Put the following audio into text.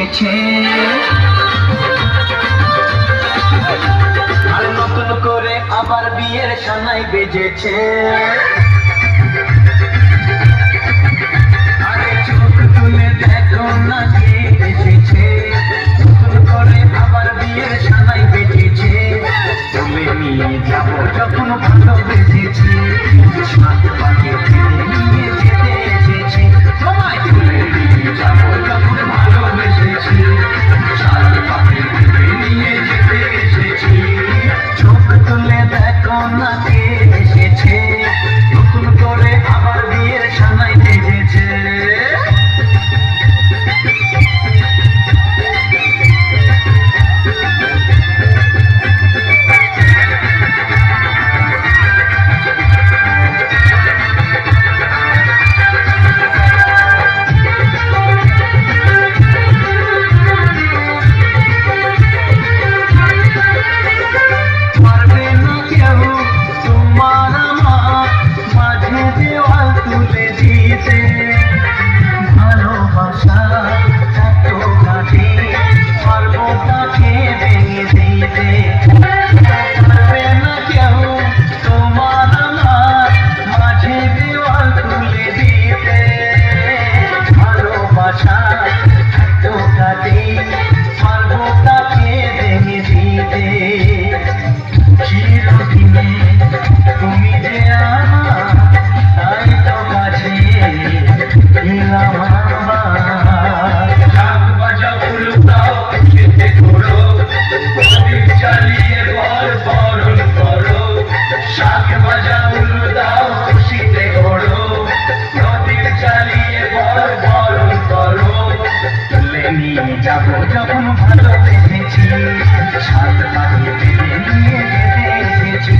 এসেছে, আর নতুন করে আবার বিয়ের সানাই বেজেছে। আরে চোখ তুলে দেখো না কে এসেছে, নতুন করে আবার বিয়ের সানাই বেজেছে। তুলে নিয়ে যাবো যখন ভালোবেসেছি, সাত পাকে নিয়ে যেতে এসেছি। সবাই তুলে নিয়ে যাবো যখন ভালোবেসেছি, সাত পাকে নিয়ে যেতে এসেছি। চোখ তুলে দেখো না কে এসেছে, নতুন করে আবার বিয়ের সানাই বেজেছে। যাবো যখন ভালোবেসেছি, সাত পাকে নিয়ে যেতে এসেছি।